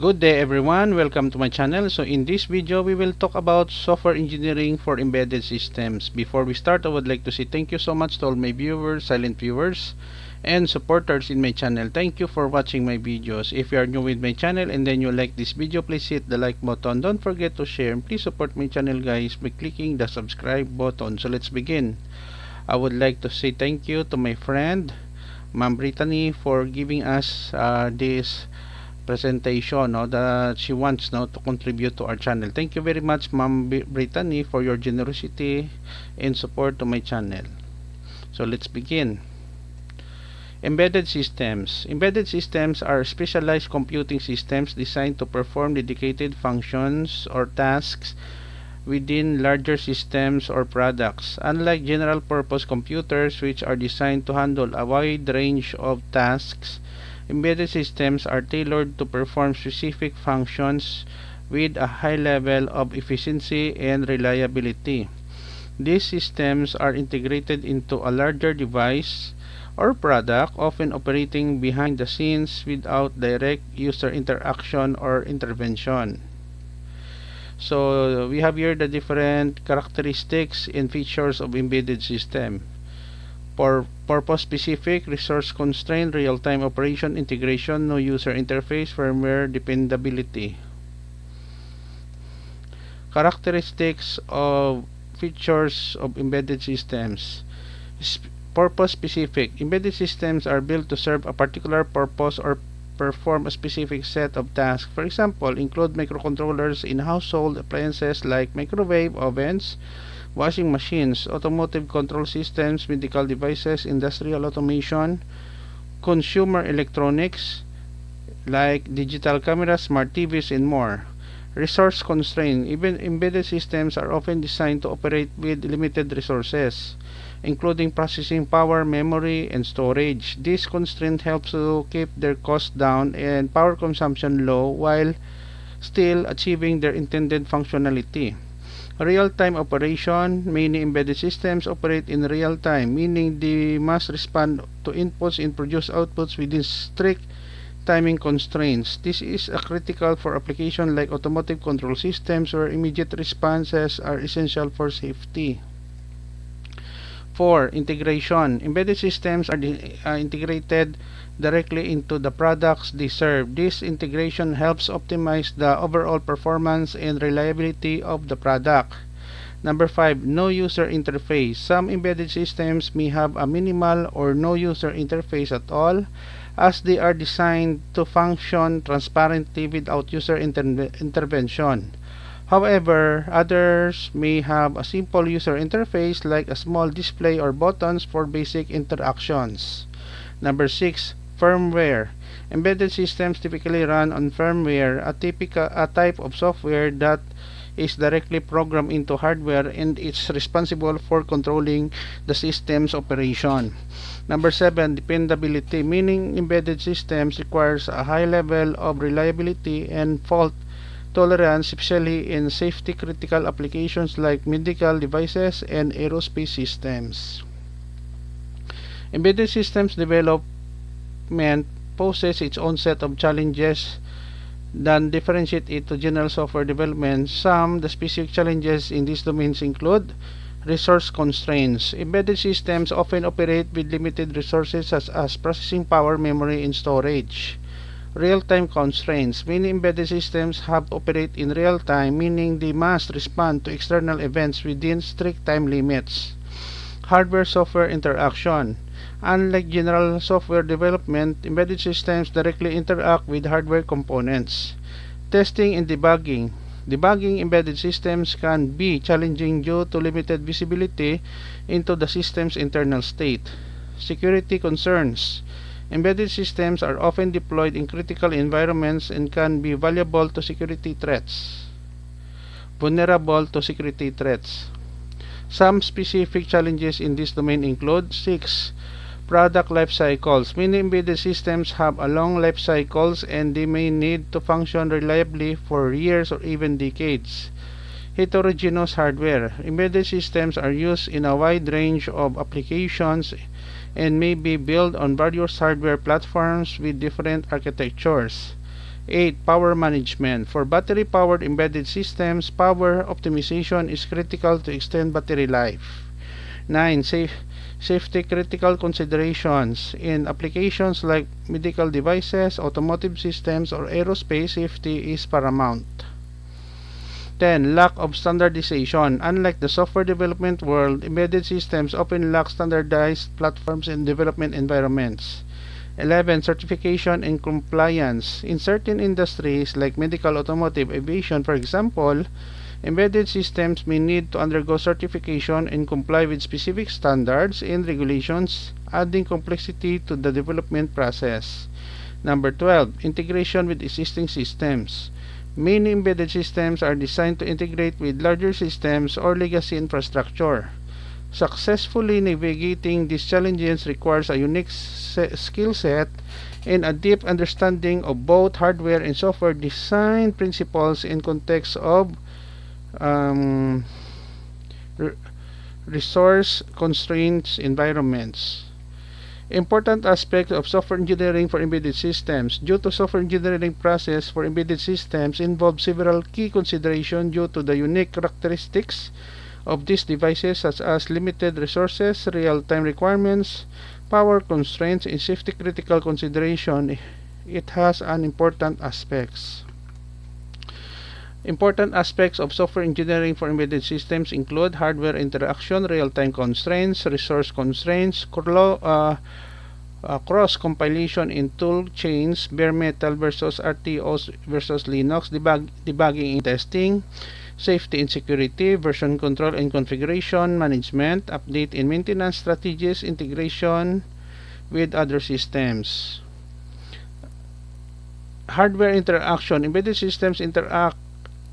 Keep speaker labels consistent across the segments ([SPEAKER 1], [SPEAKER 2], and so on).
[SPEAKER 1] Good day everyone, welcome to my channel. So in this video we will talk about software engineering for embedded systems. Before we start, I would like to say thank you so much to all my viewers, silent viewers, and supporters in my channel. Thank you for watching my videos. If you are new with my channel and then you like this video, please hit the like button. Don't forget to share and please support my channel guys by clicking the subscribe button. So let's begin. I would like to say thank you to my friend Ma'am Brittany for giving us this presentation that she wants to contribute to our channel. Thank you very much Ma'am Brittany for your generosity and support to my channel. So let's begin. Embedded systems. Embedded systems are specialized computing systems designed to perform dedicated functions or tasks within larger systems or products. Unlike general purpose computers, which are designed to handle a wide range of tasks, embedded systems are tailored to perform specific functions with a high level of efficiency and reliability. These systems are integrated into a larger device or product, often operating behind the scenes without direct user interaction or intervention. So we have here the different characteristics and features of embedded system. For purpose-specific, resource-constrained, real-time operation, integration, no user interface, firmware dependability. Characteristics of features of embedded systems. Purpose-specific. Embedded systems are built to serve a particular purpose or perform a specific set of tasks. For example, include microcontrollers in household appliances like microwave ovens, washing machines, automotive control systems, medical devices, industrial automation, consumer electronics like digital cameras, smart TVs, and more. Resource constraint. Even embedded systems are often designed to operate with limited resources, including processing power, memory, and storage. This constraint helps to keep their costs down and power consumption low while still achieving their intended functionality. Real-time operation. Many embedded systems operate in real time, meaning they must respond to inputs and produce outputs within strict timing constraints. This is critical for applications like automotive control systems where immediate responses are essential for safety. 4. Integration. Embedded systems are integrated directly into the products they serve. This integration helps optimize the overall performance and reliability of the product. Number 5. No user interface. Some embedded systems may have a minimal or no user interface at all, as they are designed to function transparently without user intervention. However, others may have a simple user interface like a small display or buttons for basic interactions. Number 6. Firmware. Embedded systems typically run on firmware, a type of software that is directly programmed into hardware and is responsible for controlling the system's operation. Number 7. Dependability, meaning embedded systems requires a high level of reliability and fault tolerance, especially in safety critical applications like medical devices and aerospace systems. Embedded systems development poses its own set of challenges that differentiate it to general software development. The specific challenges in these domains include resource constraints. Embedded systems often operate with limited resources such as processing power, memory, and storage. Real-time constraints. Many embedded systems have to operate in real time, meaning they must respond to external events within strict time limits. Hardware-software interaction. Unlike general software development, embedded systems directly interact with hardware components. Testing and debugging. Debugging embedded systems can be challenging due to limited visibility into the system's internal state. Security concerns. Embedded systems are often deployed in critical environments and can be vulnerable to security threats. Some specific challenges in this domain include 6. Product life cycles. Many embedded systems have a long life cycles and they may need to function reliably for years or even decades. Heterogeneous hardware. Embedded systems are used in a wide range of applications and may be built on various hardware platforms with different architectures. 8. Power management. For battery-powered embedded systems, power optimization is critical to extend battery life. 9. Safety critical considerations. In applications like medical devices, automotive systems, or aerospace, safety is paramount. 10. Lack of standardization. Unlike the software development world, embedded systems often lack standardized platforms and development environments. 11. Certification and compliance. In certain industries like medical, automotive, aviation, for example, embedded systems may need to undergo certification and comply with specific standards and regulations, adding complexity to the development process. Number 12. Integration with existing systems. Many embedded systems are designed to integrate with larger systems or legacy infrastructure. Successfully navigating these challenges requires a unique skill set and a deep understanding of both hardware and software design principles in context of resource constraints environments. Important aspects of software engineering for embedded systems. Due to software engineering process for embedded systems involve several key considerations due to the unique characteristics of these devices, such as limited resources, real-time requirements, power constraints, and safety critical consideration. It has an important aspects. Important aspects of software engineering for embedded systems include hardware interaction, real-time constraints, resource constraints, cross-compilation in tool chains, bare metal versus RTOS versus Linux, debugging and testing, safety and security, version control and configuration management, update and maintenance strategies, integration with other systems. Hardware interaction. Embedded systems interact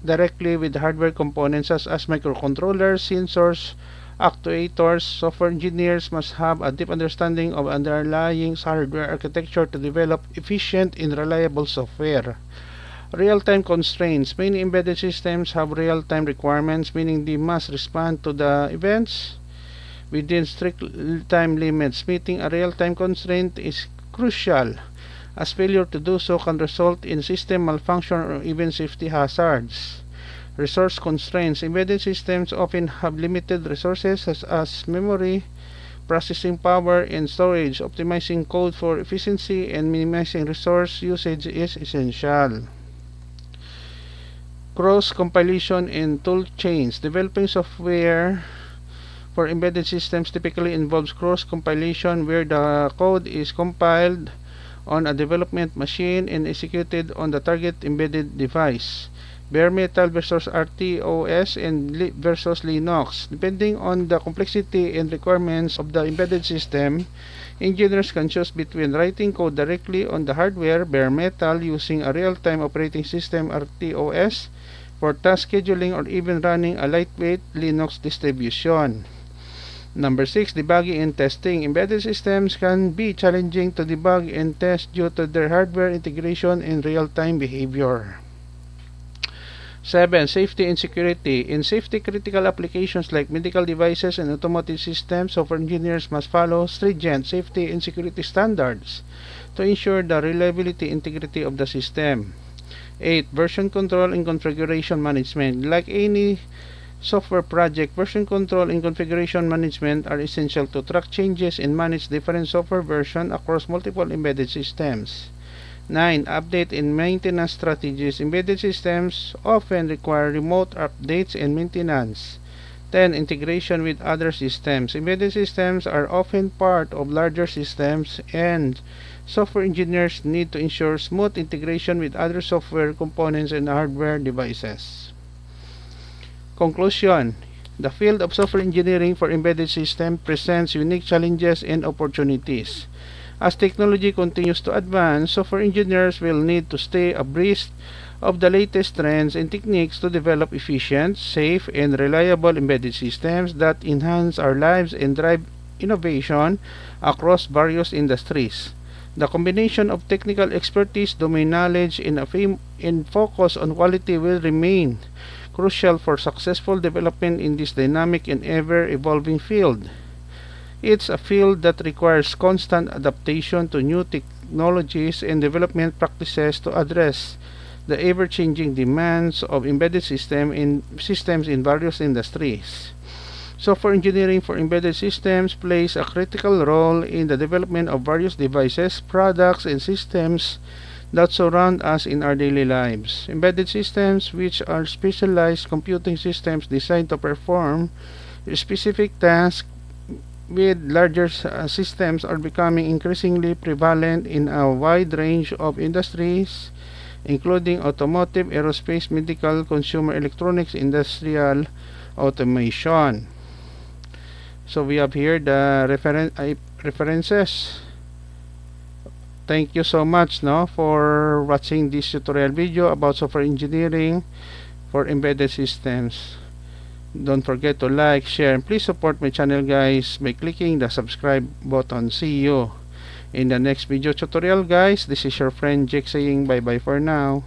[SPEAKER 1] directly with hardware components such as microcontrollers, sensors, actuators. Software engineers must have a deep understanding of underlying hardware architecture to develop efficient and reliable software. Real-time constraints. Many embedded systems have real-time requirements, meaning they must respond to the events within strict time limits. Meeting a real-time constraint is crucial, as failure to do so can result in system malfunction or even safety hazards. Resource constraints. Embedded systems often have limited resources such as memory, processing power, and storage. Optimizing code for efficiency and minimizing resource usage is essential. Cross-compilation and tool chains. Developing software for embedded systems typically involves cross-compilation, where the code is compiled on a development machine and executed on the target embedded device. Bare metal versus RTOS and versus Linux. Depending on the complexity and requirements of the embedded system, engineers can choose between writing code directly on the hardware, bare metal, using a real-time operating system RTOS for task scheduling, or even running a lightweight Linux distribution. Number 6. Debugging and testing. Embedded systems can be challenging to debug and test due to their hardware integration and real-time behavior. 7. Safety and security. In safety-critical applications like medical devices and automotive systems, software engineers must follow stringent safety and security standards to ensure the reliability and integrity of the system. 8. Version control and configuration management. Like any software project, version control and configuration management are essential to track changes and manage different software versions across multiple embedded systems. 9. Update and maintenance strategies. Embedded systems often require remote updates and maintenance. 10. Integration with other systems. Embedded systems are often part of larger systems, and software engineers need to ensure smooth integration with other software components and hardware devices. Conclusion. The field of software engineering for embedded systems presents unique challenges and opportunities. As technology continues to advance, software engineers will need to stay abreast of the latest trends and techniques to develop efficient, safe, and reliable embedded systems that enhance our lives and drive innovation across various industries. The combination of technical expertise, domain knowledge, and focus on quality will remain crucial for successful development in this dynamic and ever-evolving field. It's a field that requires constant adaptation to new technologies and development practices to address the ever-changing demands of embedded systems in various industries. Software engineering for embedded systems plays a critical role in the development of various devices, products, and systems that surround us in our daily lives. Embedded systems, which are specialized computing systems designed to perform specific tasks with larger systems, are becoming increasingly prevalent in a wide range of industries, including automotive, aerospace, medical, consumer electronics, industrial automation. So we have here the references. Thank you so much for watching this tutorial video about software engineering for embedded systems. Don't forget to like, share, and please support my channel guys by clicking the subscribe button. See you in the next video tutorial guys. This is your friend Jake saying bye bye for now.